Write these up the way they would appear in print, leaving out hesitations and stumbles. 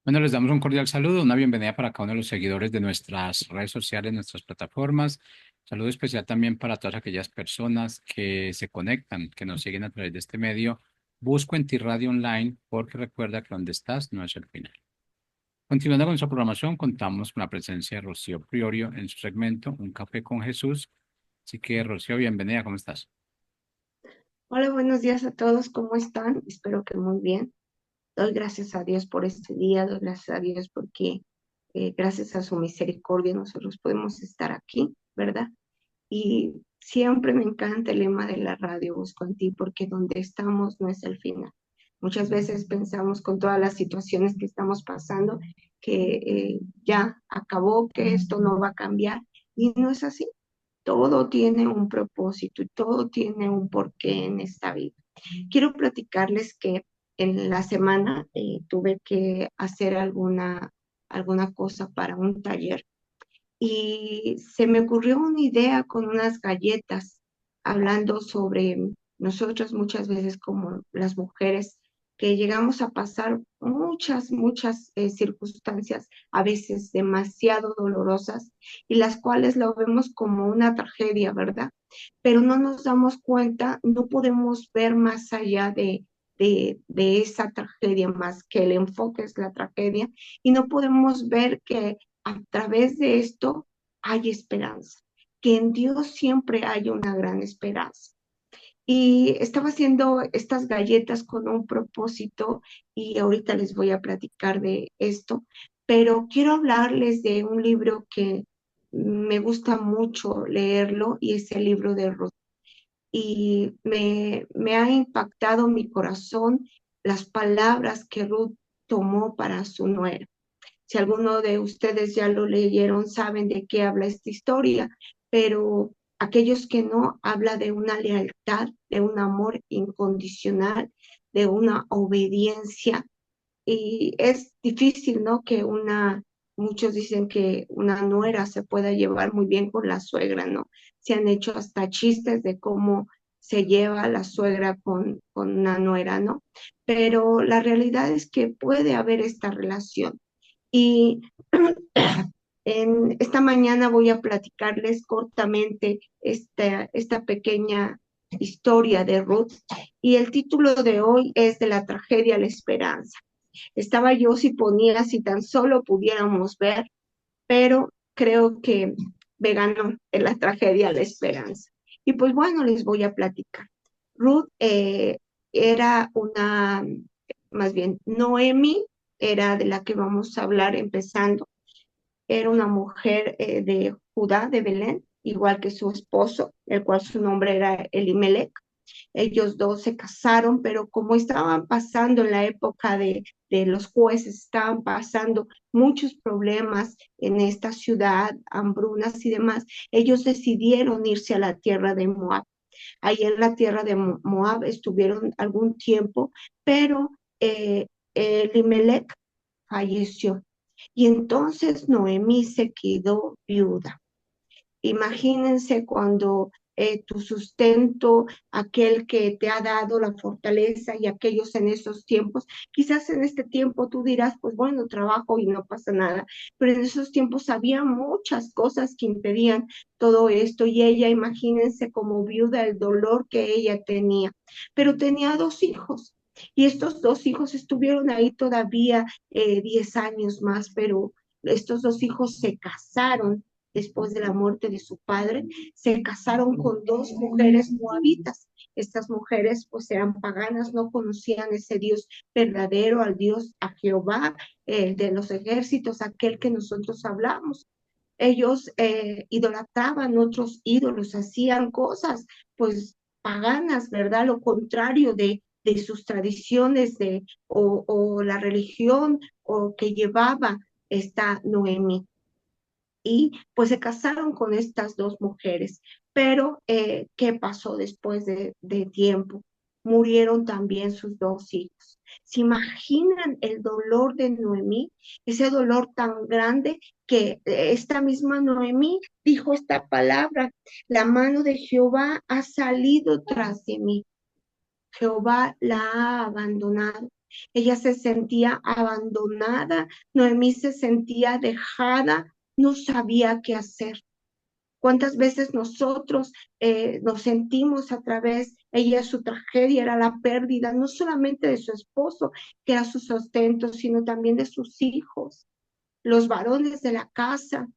Bueno, les damos un cordial saludo, una bienvenida para cada uno de los seguidores de nuestras redes sociales, nuestras plataformas. Saludo especial también para todas aquellas personas que se conectan, que nos siguen a través de este medio. Busco en ti Radio Online porque recuerda que donde estás no es el final. Continuando con nuestra programación, contamos con la presencia de Rocío Priorio en su segmento Un Café con Jesús. Así que, Rocío, bienvenida, ¿cómo estás? Hola, buenos días a todos, ¿cómo están? Espero que muy bien. Doy gracias a Dios por este día, doy gracias a Dios porque gracias a su misericordia nosotros podemos estar aquí, ¿verdad? Y siempre me encanta el lema de la radio Busco en ti porque donde estamos no es el final. Muchas veces pensamos con todas las situaciones que estamos pasando que ya acabó, que esto no va a cambiar y no es así. Todo tiene un propósito y todo tiene un porqué en esta vida. Quiero platicarles que en la semana tuve que hacer alguna cosa para un taller y se me ocurrió una idea con unas galletas, hablando sobre nosotros muchas veces como las mujeres que llegamos a pasar muchas circunstancias, a veces demasiado dolorosas, y las cuales lo vemos como una tragedia, ¿verdad? Pero no nos damos cuenta, no podemos ver más allá de esa tragedia, más que el enfoque es la tragedia, y no podemos ver que a través de esto hay esperanza, que en Dios siempre hay una gran esperanza. Y estaba haciendo estas galletas con un propósito y ahorita les voy a platicar de esto, pero quiero hablarles de un libro que me gusta mucho leerlo y es el libro de Ruth. Y me ha impactado mi corazón las palabras que Ruth tomó para su nuera. Si alguno de ustedes ya lo leyeron, saben de qué habla esta historia, pero aquellos que no, habla de una lealtad, de un amor incondicional, de una obediencia. Y es difícil, ¿no? Muchos dicen que una nuera se pueda llevar muy bien con la suegra, ¿no? Se han hecho hasta chistes de cómo se lleva la suegra con una nuera, ¿no? Pero la realidad es que puede haber esta relación. Y en esta mañana voy a platicarles cortamente esta pequeña historia de Ruth y el título de hoy es De la tragedia a la esperanza. Estaba yo si ponía, si tan solo pudiéramos ver, pero creo que me ganó de la tragedia a la esperanza. Y pues bueno, les voy a platicar. Ruth era más bien, Noemi era de la que vamos a hablar empezando. Era una mujer de Judá, de Belén, igual que su esposo, el cual su nombre era Elimelech. Ellos dos se casaron, pero como estaban pasando en la época de los jueces, estaban pasando muchos problemas en esta ciudad, hambrunas y demás, ellos decidieron irse a la tierra de Moab. Ahí en la tierra de Moab estuvieron algún tiempo, pero Elimelech falleció. Y entonces Noemí se quedó viuda. Imagínense cuando tu sustento, aquel que te ha dado la fortaleza y aquellos en esos tiempos, quizás en este tiempo tú dirás, pues bueno, trabajo y no pasa nada, pero en esos tiempos había muchas cosas que impedían todo esto y ella, imagínense como viuda el dolor que ella tenía, pero tenía dos hijos. Y estos dos hijos estuvieron ahí todavía 10 años más, pero estos dos hijos se casaron después de la muerte de su padre, se casaron con dos mujeres moabitas. Estas mujeres pues eran paganas, no conocían ese Dios verdadero, al Dios, a Jehová, de los ejércitos, aquel que nosotros hablamos. Ellos idolatraban otros ídolos, hacían cosas pues paganas, ¿verdad? Lo contrario de sus tradiciones o la religión o que llevaba esta Noemi y pues se casaron con estas dos mujeres. Pero, ¿qué pasó después de tiempo? Murieron también sus dos hijos. ¿Se imaginan el dolor de Noemí? Ese dolor tan grande que esta misma Noemí dijo esta palabra, la mano de Jehová ha salido tras de mí. Jehová la ha abandonado. Ella se sentía abandonada, Noemí se sentía dejada, no sabía qué hacer. ¿Cuántas veces nosotros nos sentimos a través, ella su tragedia era la pérdida, no solamente de su esposo, que era su sustento, sino también de sus hijos, los varones de la casa,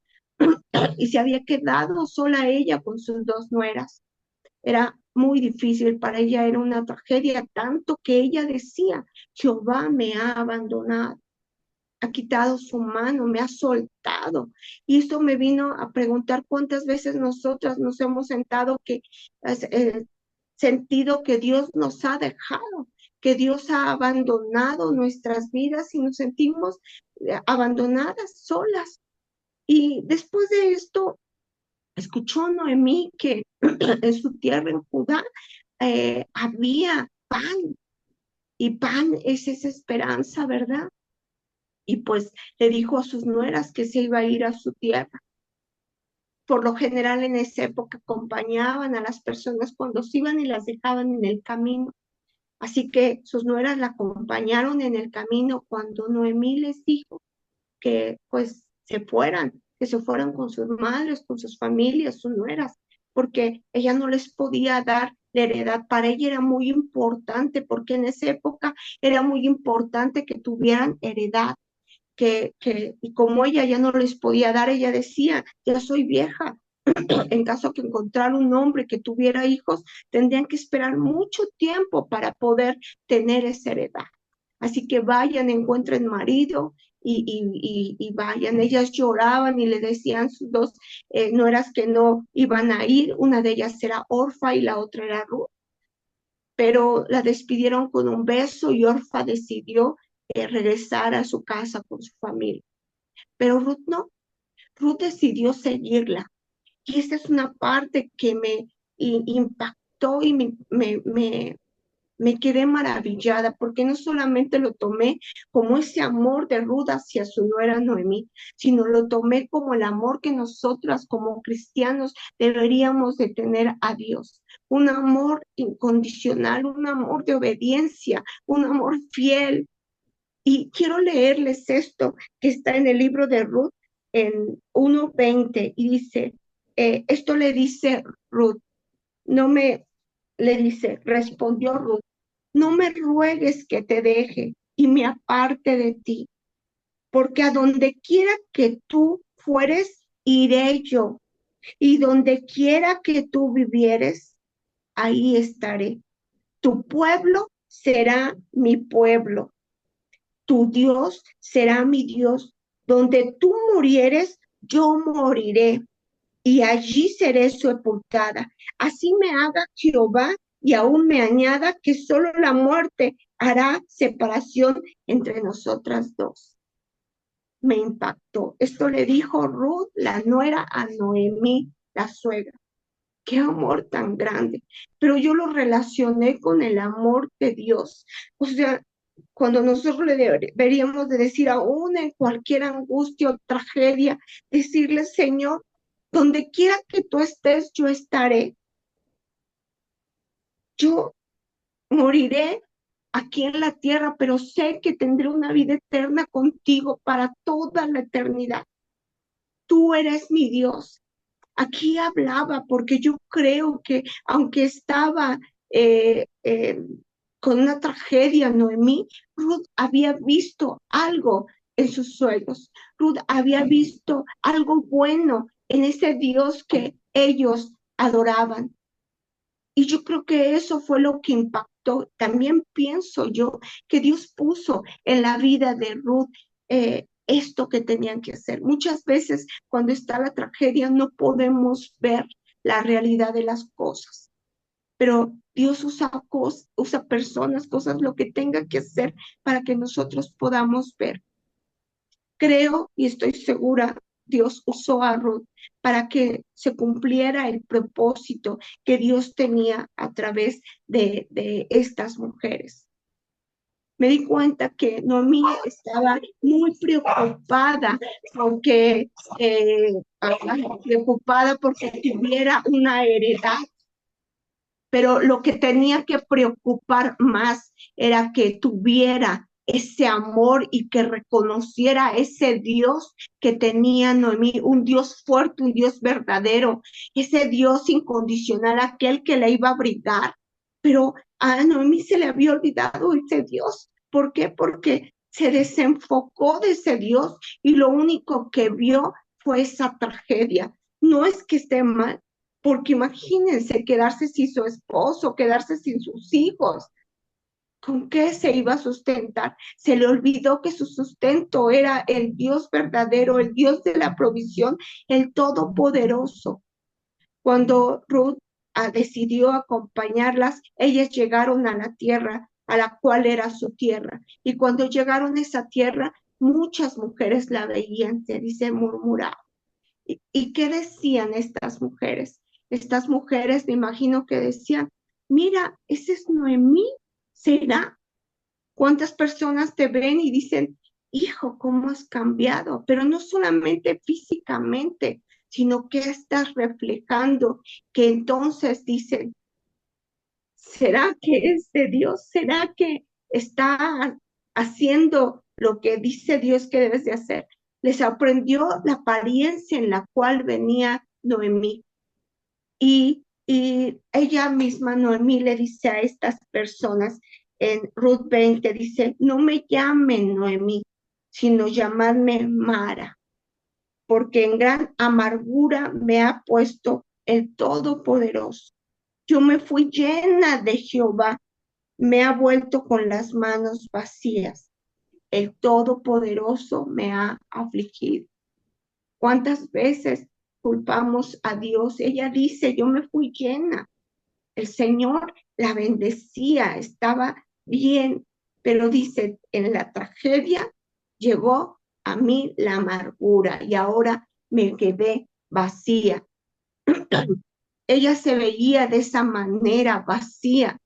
y se había quedado sola ella con sus dos nueras. Era muy difícil para ella, era una tragedia, tanto que ella decía, Jehová me ha abandonado, ha quitado su mano, me ha soltado. Y esto me vino a preguntar cuántas veces nosotras nos hemos sentido que Dios nos ha dejado, que Dios ha abandonado nuestras vidas y nos sentimos abandonadas, solas. Y después de esto, escuchó Noemí que en su tierra, en Judá, había pan, y pan es esa esperanza, ¿verdad? Y pues le dijo a sus nueras que se iba a ir a su tierra. Por lo general en esa época acompañaban a las personas cuando se iban y las dejaban en el camino. Así que sus nueras la acompañaron en el camino cuando Noemí les dijo que pues se fueran, que se fueran con sus madres, con sus familias, sus nueras, porque ella no les podía dar la heredad. Para ella era muy importante, porque en esa época era muy importante que tuvieran heredad. Y como ella ya no les podía dar, ella decía, ya soy vieja, en caso que encontrar un hombre que tuviera hijos, tendrían que esperar mucho tiempo para poder tener esa heredad. Así que vayan, encuentren marido y vayan. Ellas lloraban y le decían sus dos nueras que no iban a ir. Una de ellas era Orfa y la otra era Ruth, pero la despidieron con un beso y Orfa decidió regresar a su casa con su familia. Pero Ruth no, Ruth decidió seguirla. Y esta es una parte que me impactó y me quedé maravillada, porque no solamente lo tomé como ese amor de Ruth hacia su nuera Noemí, sino lo tomé como el amor que nosotras como cristianos deberíamos de tener a Dios. Un amor incondicional, un amor de obediencia, un amor fiel. Y quiero leerles esto que está en el libro de Ruth en 1:20 y dice, esto le dice Ruth, no me, le dice, respondió Ruth, no me ruegues que te deje y me aparte de ti, porque a donde quiera que tú fueres, iré yo, y donde quiera que tú vivieres, ahí estaré. Tu pueblo será mi pueblo, tu Dios será mi Dios. Donde tú murieres, yo moriré y allí seré sepultada. Así me haga Jehová y aún me añada que solo la muerte hará separación entre nosotras dos. Me impactó. Esto le dijo Ruth, la nuera, a Noemí, la suegra. Qué amor tan grande. Pero yo lo relacioné con el amor de Dios. O sea, cuando nosotros le deberíamos de decir, aún en cualquier angustia o tragedia, decirle, Señor, donde quiera que tú estés, yo estaré. Yo moriré aquí en la tierra, pero sé que tendré una vida eterna contigo para toda la eternidad. Tú eres mi Dios. Aquí hablaba porque yo creo que aunque estaba eh, eh, con una tragedia, Noemí, Ruth había visto algo en sus sueños. Ruth había visto algo bueno en ese Dios que ellos adoraban. Y yo creo que eso fue lo que impactó. También pienso yo que Dios puso en la vida de Ruth esto que tenían que hacer. Muchas veces cuando está la tragedia no podemos ver la realidad de las cosas, pero Dios usa personas, cosas, lo que tenga que hacer para que nosotros podamos ver. Creo y estoy segura, Dios usó a Ruth para que se cumpliera el propósito que Dios tenía a través de estas mujeres. Me di cuenta que Noemí estaba muy preocupada porque tuviera una heredad, pero lo que tenía que preocupar más era que tuviera ese amor y que reconociera ese Dios que tenía Noemí, un Dios fuerte, un Dios verdadero, ese Dios incondicional, aquel que la iba a abrigar. Pero a Noemí se le había olvidado ese Dios. ¿Por qué? Porque se desenfocó de ese Dios y lo único que vio fue esa tragedia. No es que esté mal, porque imagínense quedarse sin su esposo, quedarse sin sus hijos. ¿Con qué se iba a sustentar? Se le olvidó que su sustento era el Dios verdadero, el Dios de la provisión, el Todopoderoso. Cuando Ruth decidió acompañarlas, ellas llegaron a la tierra, a la cual era su tierra. Y cuando llegaron a esa tierra, muchas mujeres la veían, se dice murmurar. ¿Y qué decían estas mujeres? Estas mujeres me imagino que decían, mira, ese es Noemí, ¿será? ¿Cuántas personas te ven y dicen, hijo, cómo has cambiado? Pero no solamente físicamente, sino que estás reflejando, que entonces dicen, ¿será que es de Dios? ¿Será que está haciendo lo que dice Dios que debes de hacer? Les aprendió la apariencia en la cual venía Noemí. Y ella misma, Noemí, le dice a estas personas en Ruth 20, dice, no me llamen Noemí, sino llamadme Mara, porque en gran amargura me ha puesto el Todopoderoso. Yo me fui llena de Jehová, me ha vuelto con las manos vacías. El Todopoderoso me ha afligido. ¿Cuántas veces culpamos a Dios? Ella dice, yo me fui llena. El Señor la bendecía, estaba bien, pero dice, en la tragedia llegó a mí la amargura y ahora me quedé vacía. Ella se veía de esa manera vacía.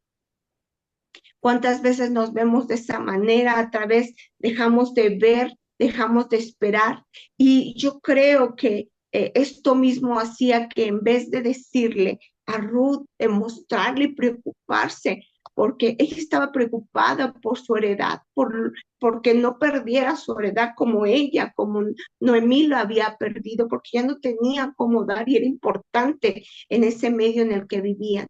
¿Cuántas veces nos vemos de esa manera? A través dejamos de ver, dejamos de esperar. Y yo creo que esto mismo hacía que en vez de decirle a Ruth, de mostrarle y preocuparse, porque ella estaba preocupada por su heredad, porque no perdiera su heredad como ella, como Noemí lo había perdido, porque ya no tenía cómo dar y era importante en ese medio en el que vivían.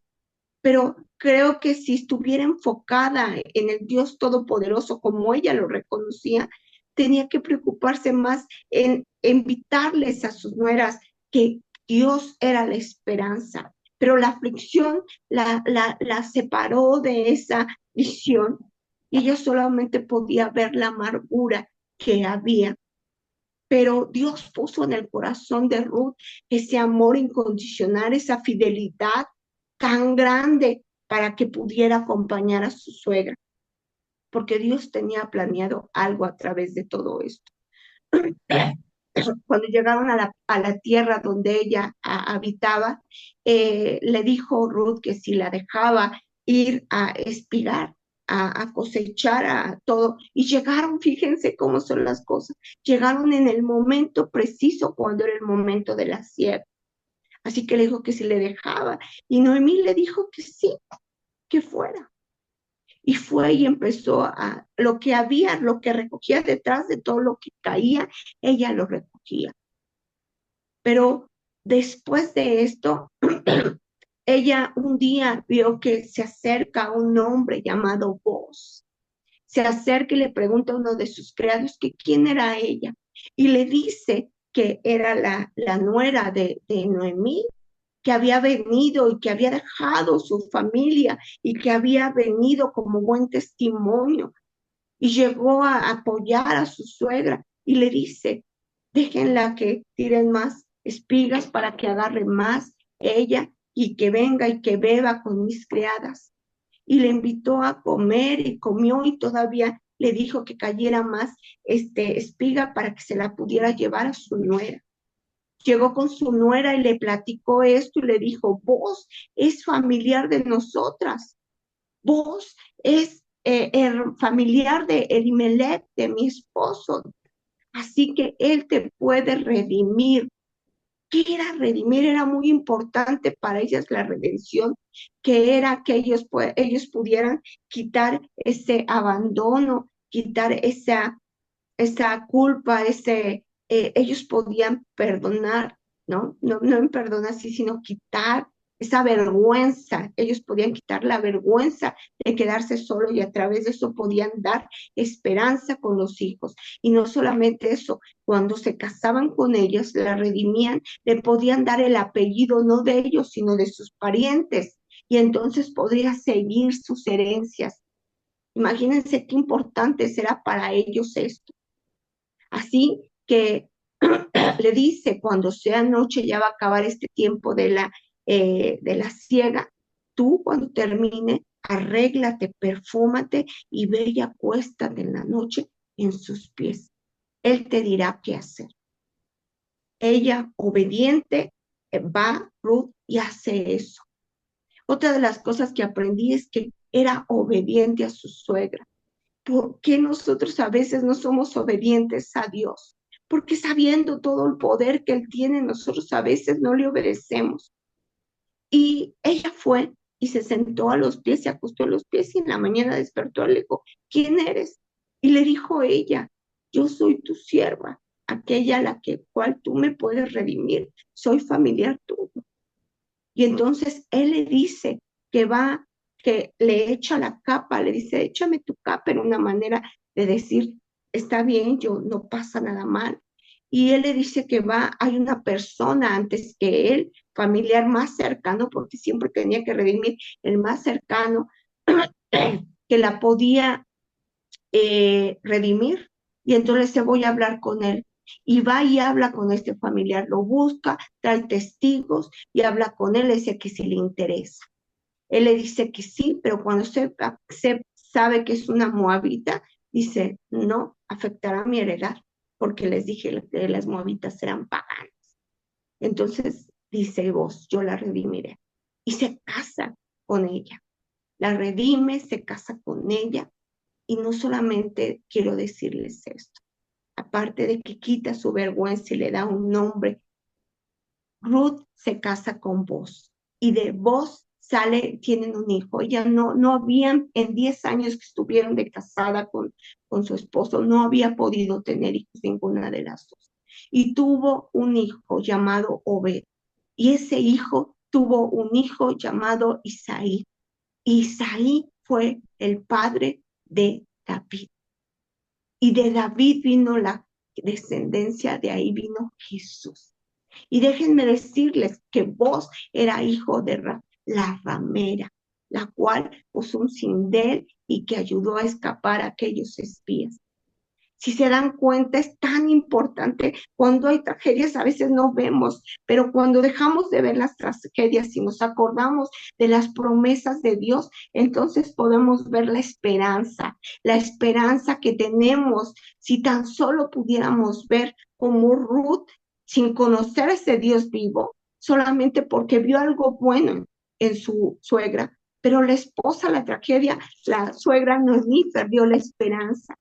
Pero creo que si estuviera enfocada en el Dios Todopoderoso como ella lo reconocía, tenía que preocuparse más en invitarles a sus nueras que Dios era la esperanza. Pero la aflicción la separó de esa visión y ella solamente podía ver la amargura que había. Pero Dios puso en el corazón de Ruth ese amor incondicional, esa fidelidad tan grande para que pudiera acompañar a su suegra, porque Dios tenía planeado algo a través de todo esto. Cuando llegaron a la tierra donde ella habitaba, le dijo Ruth que si la dejaba ir a espigar, a cosechar, a todo. Y llegaron, fíjense cómo son las cosas, llegaron en el momento preciso cuando era el momento de la siembra. Así que le dijo que si le dejaba. Y Noemí le dijo que sí, que fuera. Y fue y empezó a lo que había, lo que recogía detrás de todo lo que caía, ella lo recogía. Pero después de esto, ella un día vio que se acerca un hombre llamado Boaz. Se acerca y le pregunta a uno de sus criados que quién era ella. Y le dice que era la nuera de Noemí, que había venido y que había dejado su familia y que había venido como buen testimonio y llegó a apoyar a su suegra y le dice, déjenla que tiren más espigas para que agarre más ella y que venga y que beba con mis criadas. Y le invitó a comer y comió y todavía le dijo que cayera más espiga para que se la pudiera llevar a su nuera. Llegó con su nuera y le platicó esto y le dijo, vos es familiar de nosotras, vos es el familiar de Elimelech, de mi esposo, así que él te puede redimir. ¿Qué era redimir? Era muy importante para ellas la redención, que era que ellos pudieran quitar ese abandono, quitar esa culpa, ellos podían perdonar, ¿no? No en perdonar, sí, sino quitar esa vergüenza. Ellos podían quitar la vergüenza de quedarse solo y a través de eso podían dar esperanza con los hijos. Y no solamente eso, cuando se casaban con ellas, la redimían, le podían dar el apellido no de ellos, sino de sus parientes. Y entonces podría seguir sus herencias. Imagínense qué importante será para ellos esto. Así que le dice, cuando sea noche ya va a acabar este tiempo de la siega, tú cuando termine, arréglate, perfúmate y ve y acuéstate en la noche en sus pies. Él te dirá qué hacer. Ella, obediente, va Ruth y hace eso. Otra de las cosas que aprendí es que era obediente a su suegra. ¿Por qué nosotros a veces no somos obedientes a Dios? Porque sabiendo todo el poder que Él tiene, nosotros a veces no le obedecemos. Y ella fue y se sentó a los pies, se acostó a los pies y en la mañana despertó y le dijo, ¿quién eres? Y le dijo ella, yo soy tu sierva, aquella a la cual tú me puedes redimir, soy familiar tuyo. Y entonces él le dice que va, que le echa la capa, le dice, échame tu capa en una manera de decir, está bien, yo no pasa nada mal. Y él le dice que va, hay una persona antes que él, familiar más cercano, porque siempre tenía que redimir el más cercano, que la podía redimir. Y entonces se voy a hablar con él. Y va y habla con este familiar, lo busca, trae testigos y habla con él, le dice que si le interesa. Él le dice que sí, pero cuando se sabe que es una moabita, dice, no, afectará mi heredad, porque les dije que las moabitas eran paganas. Entonces dice vos, yo la redimiré. Y se casa con ella, la redime, se casa con ella. Y no solamente quiero decirles esto, aparte de que quita su vergüenza y le da un nombre, Ruth se casa con Boz y de Boz tienen un hijo. Ella no habían, en 10 años que estuvieron de casada con su esposo, no había podido tener hijos ninguna de las dos. Y tuvo un hijo llamado Obed. Y ese hijo tuvo un hijo llamado Isaí. Isaí fue el padre de David. Y de David vino la descendencia, de ahí vino Jesús. Y déjenme decirles que vos era hijo de la ramera, la cual puso un cindel y que ayudó a escapar a aquellos espías. Si se dan cuenta, es tan importante. Cuando hay tragedias, a veces no vemos, pero cuando dejamos de ver las tragedias y nos acordamos de las promesas de Dios, entonces podemos ver la esperanza que tenemos. Si tan solo pudiéramos ver como Ruth, sin conocer a ese Dios vivo, solamente porque vio algo bueno en su suegra, pero la esposa, la tragedia, la suegra no ni perdió la esperanza.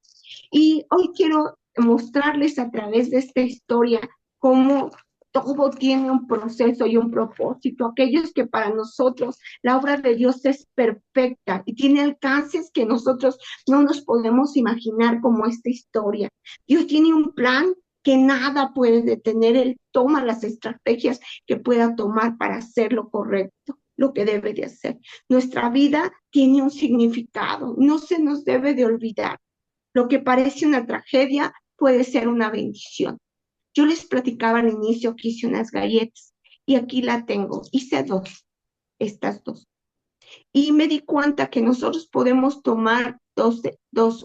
Y hoy quiero mostrarles a través de esta historia cómo todo tiene un proceso y un propósito. Aquellos que para nosotros la obra de Dios es perfecta y tiene alcances que nosotros no nos podemos imaginar como esta historia. Dios tiene un plan que nada puede detener. Él toma las estrategias que pueda tomar para hacer lo correcto, lo que debe de hacer. Nuestra vida tiene un significado, no se nos debe de olvidar. Lo que parece una tragedia puede ser una bendición. Yo les platicaba al inicio que hice unas galletas y aquí la tengo. Hice estas dos. Y me di cuenta que nosotros podemos tomar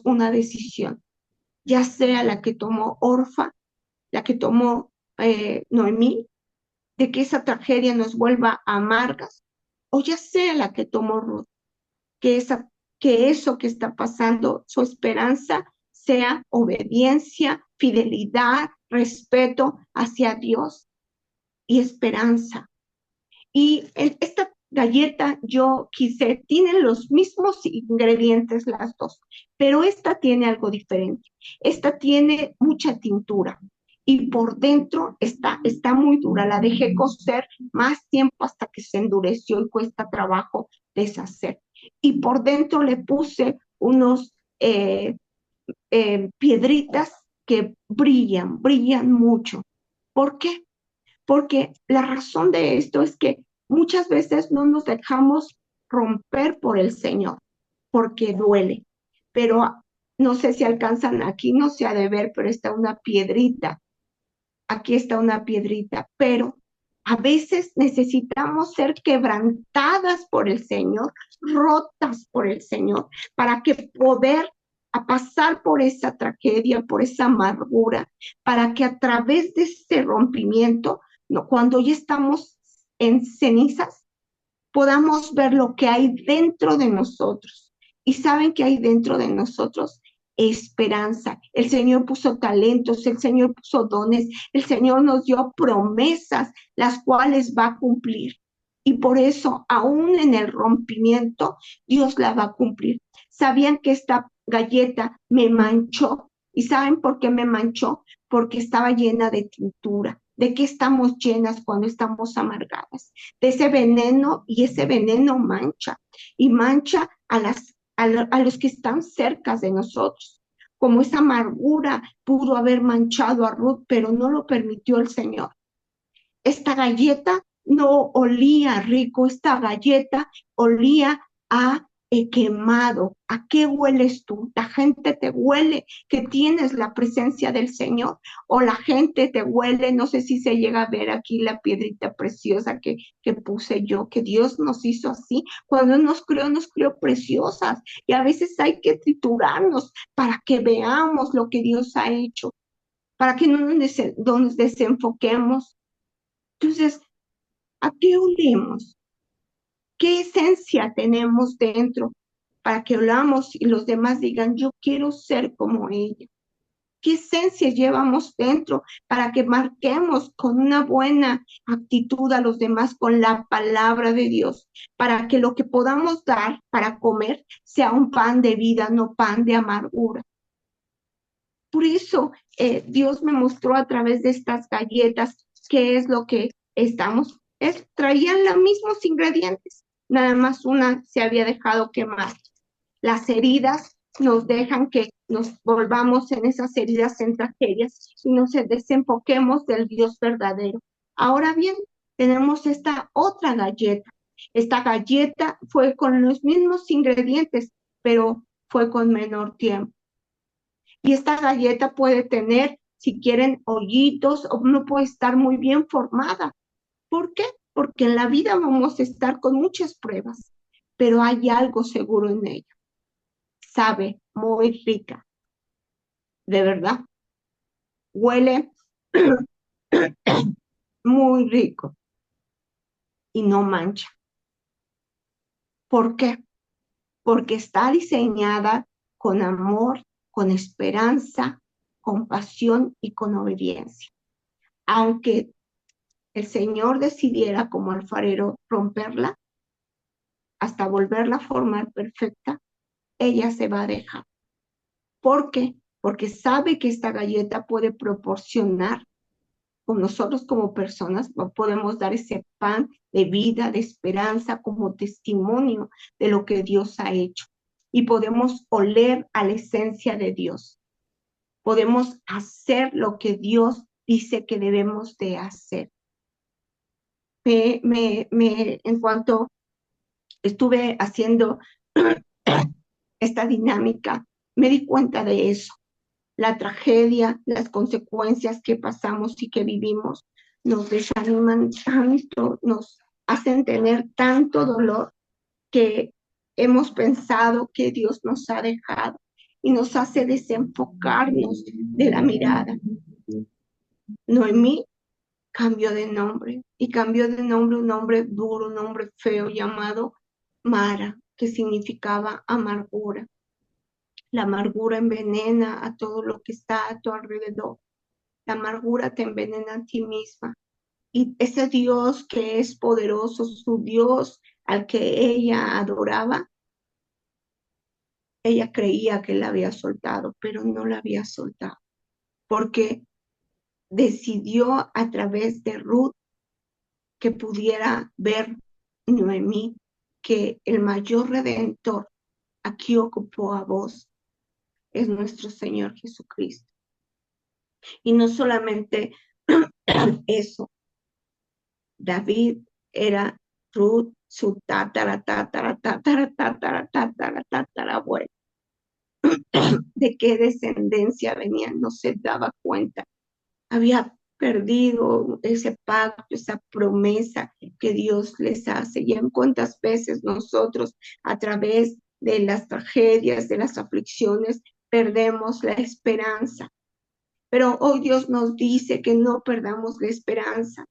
una decisión, ya sea la que tomó Orfa, la que tomó Noemí, de que esa tragedia nos vuelva amargas, o ya sea la que tomó Ruth, que eso que está pasando, su esperanza sea obediencia, fidelidad, respeto hacia Dios y esperanza. Y esta galleta yo quise, tienen los mismos ingredientes las dos, pero esta tiene algo diferente. Esta tiene mucha tintura y por dentro está muy dura. La dejé cocer más tiempo hasta que se endureció y cuesta trabajo deshacer. Y por dentro le puse unos piedritas que brillan mucho. ¿Por qué? Porque la razón de esto es que muchas veces no nos dejamos romper por el Señor, porque duele. Pero no sé si alcanzan aquí, no se ha de ver, pero está una piedrita. Aquí está una piedrita, pero a veces necesitamos ser quebrantadas por el Señor, rotas por el Señor, para que poder a pasar por esa tragedia, por esa amargura, para que a través de ese rompimiento, no, cuando ya estamos en cenizas, podamos ver lo que hay dentro de nosotros. Y saben que hay dentro de nosotros esperanza. El Señor puso talentos, el Señor puso dones, el Señor nos dio promesas, las cuales va a cumplir. Y por eso, aún en el rompimiento, Dios la va a cumplir. ¿Sabían que esta galleta me manchó? ¿Y saben por qué me manchó? Porque estaba llena de tintura. ¿De qué estamos llenas cuando estamos amargadas? De ese veneno, y ese veneno mancha y mancha a los que están cerca de nosotros. Como esa amargura pudo haber manchado a Ruth, pero no lo permitió el Señor. Esta galleta no olía rico, esta galleta olía a quemado. ¿A qué hueles tú? La gente te huele que tienes la presencia del Señor, o la gente te huele, no sé si se llega a ver aquí la piedrita preciosa que puse yo, que Dios nos hizo así. Cuando nos creó preciosas, y a veces hay que triturarnos para que veamos lo que Dios ha hecho, para que no nos desenfoquemos. Entonces, ¿a qué olemos? ¿Qué esencia tenemos dentro para que olamos y los demás digan, yo quiero ser como ella? ¿Qué esencia llevamos dentro para que marquemos con una buena actitud a los demás con la palabra de Dios? Para que lo que podamos dar para comer sea un pan de vida, no pan de amargura. Por eso Dios me mostró a través de estas galletas qué es lo que traían los mismos ingredientes, nada más una se había dejado quemar. Las heridas nos dejan que nos volvamos en esas heridas en tragedias y nos desenfoquemos del Dios verdadero. Ahora bien, tenemos esta otra galleta. Esta galleta fue con los mismos ingredientes, pero fue con menor tiempo. Y esta galleta puede tener, si quieren, hoyitos, o no puede estar muy bien formada. ¿Por qué? Porque en la vida vamos a estar con muchas pruebas, pero hay algo seguro en ella. Sabe muy rica, de verdad. Huele muy rico y no mancha. ¿Por qué? Porque está diseñada con amor, con esperanza, con pasión y con obediencia. Aunque el Señor decidiera como alfarero romperla hasta volverla a formar perfecta, ella se va a dejar. ¿Por qué? Porque sabe que esta galleta puede proporcionar, con nosotros como personas, podemos dar ese pan de vida, de esperanza, como testimonio de lo que Dios ha hecho. Y podemos oler a la esencia de Dios. Podemos hacer lo que Dios dice que debemos de hacer. En cuanto estuve haciendo esta dinámica, me di cuenta de eso. La tragedia, las consecuencias que pasamos y que vivimos nos desaniman tanto, nos hacen tener tanto dolor que hemos pensado que Dios nos ha dejado y nos hace desenfocarnos de la mirada. Noemí cambió de nombre y cambió de nombre un nombre duro, un nombre feo llamado Mara, que significaba amargura. La amargura envenena a todo lo que está a tu alrededor. La amargura te envenena a ti misma. Y ese Dios que es poderoso, su Dios al que ella adoraba, ella creía que la había soltado, pero no la había soltado. Porque decidió a través de Ruth que pudiera ver Noemí que el mayor redentor aquí ocupó a vos es nuestro Señor Jesucristo. Y no solamente eso, David era Ruth, su tatarabuelo. De qué descendencia venían, no se daba cuenta. Había perdido ese pacto, esa promesa que Dios les hace. Y en cuántas veces nosotros, a través de las tragedias, de las aflicciones, perdemos la esperanza. Pero hoy Dios nos dice que no perdamos la esperanza,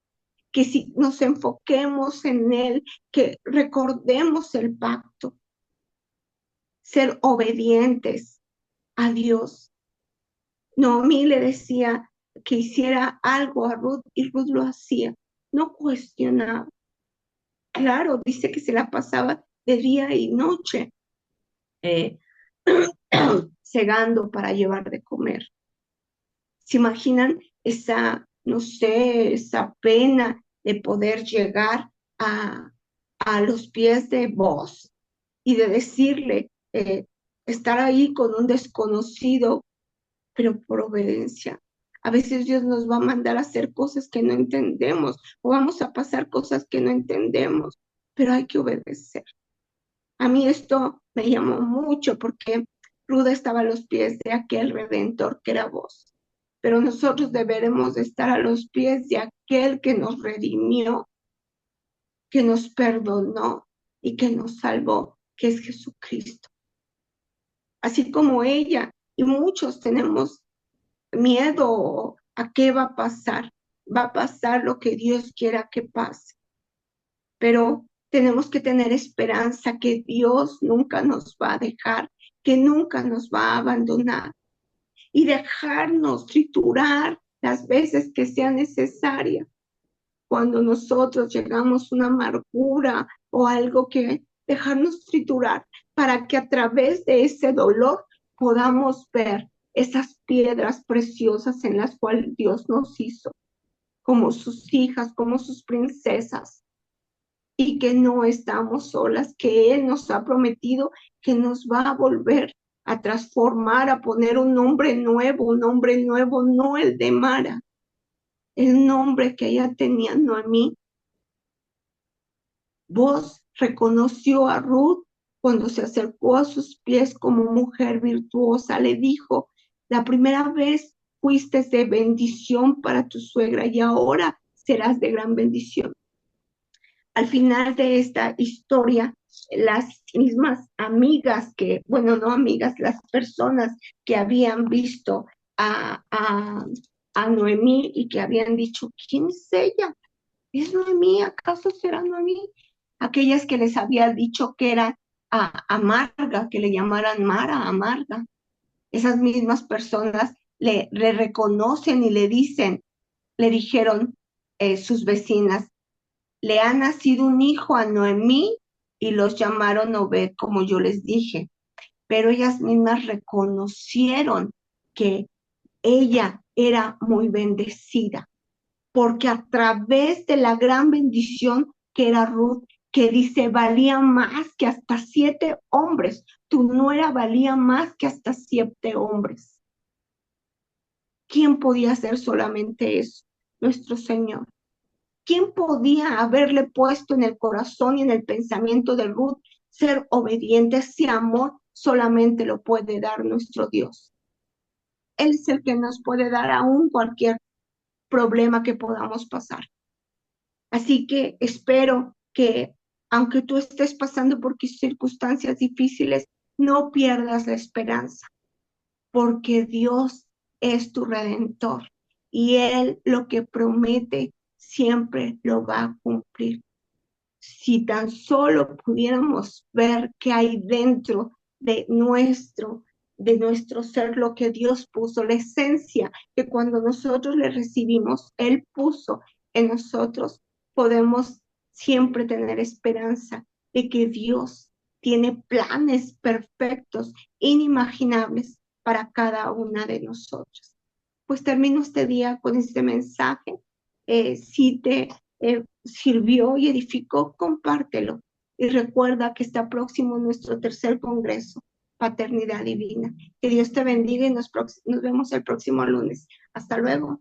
que si nos enfoquemos en Él, que recordemos el pacto, ser obedientes a Dios. Noemí le decía que hiciera algo a Ruth y Ruth lo hacía, no cuestionaba. Claro, dice que se la pasaba de día y noche eh, segando para llevar de comer. ¿Se imaginan esa, no sé, esa pena de poder llegar a los pies de vos y de decirle, estar ahí con un desconocido, pero por obediencia? A veces Dios nos va a mandar a hacer cosas que no entendemos o vamos a pasar cosas que no entendemos, pero hay que obedecer. A mí esto me llamó mucho porque Ruda estaba a los pies de aquel redentor que era vos, pero nosotros deberemos de estar a los pies de aquel que nos redimió, que nos perdonó y que nos salvó, que es Jesucristo. Así como ella y muchos tenemos miedo a qué va a pasar. Va a pasar lo que Dios quiera que pase. Pero tenemos que tener esperanza que Dios nunca nos va a dejar, que nunca nos va a abandonar y dejarnos triturar las veces que sea necesaria. Cuando nosotros llegamos a una amargura o algo, que dejarnos triturar para que a través de ese dolor podamos ver esas piedras preciosas en las cuales Dios nos hizo, como sus hijas, como sus princesas, y que no estamos solas, que Él nos ha prometido que nos va a volver a transformar, a poner un nombre nuevo, no el de Mara, el nombre que ella tenía, Noemí. Vos reconoció a Ruth cuando se acercó a sus pies como mujer virtuosa. Le dijo, la primera vez fuiste de bendición para tu suegra y ahora serás de gran bendición. Al final de esta historia, las mismas amigas que, bueno, no amigas, las personas que habían visto a, a, a Noemí y que habían dicho, ¿quién es ella? ¿Es Noemí? ¿Acaso será Noemí? Aquellas que les había dicho que era amarga, que le llamaran Mara, amarga. Esas mismas personas le reconocen y le dicen, le dijeron sus vecinas, le ha nacido un hijo a Noemí y los llamaron Obed, como yo les dije. Pero ellas mismas reconocieron que ella era muy bendecida, porque a través de la gran bendición que era Ruth, que dice, valía más que hasta 7 hombres, tu nuera valía más que hasta 7 hombres. ¿Quién podía hacer solamente eso? Nuestro Señor. ¿Quién podía haberle puesto en el corazón y en el pensamiento de Ruth ser obediente? Ese amor solamente lo puede dar nuestro Dios. Él es el que nos puede dar aún cualquier problema que podamos pasar. Así que espero que, aunque tú estés pasando por circunstancias difíciles, no pierdas la esperanza, porque Dios es tu redentor y Él lo que promete siempre lo va a cumplir. Si tan solo pudiéramos ver qué hay dentro de nuestro ser, lo que Dios puso, la esencia que cuando nosotros le recibimos, Él puso en nosotros, podemos siempre tener esperanza de que Dios tiene planes perfectos, inimaginables para cada una de nosotros. pues termino este día con este mensaje. Si te sirvió y edificó, compártelo. Y recuerda que está próximo nuestro tercer congreso, Paternidad Divina. Que Dios te bendiga y nos vemos el próximo lunes. Hasta luego.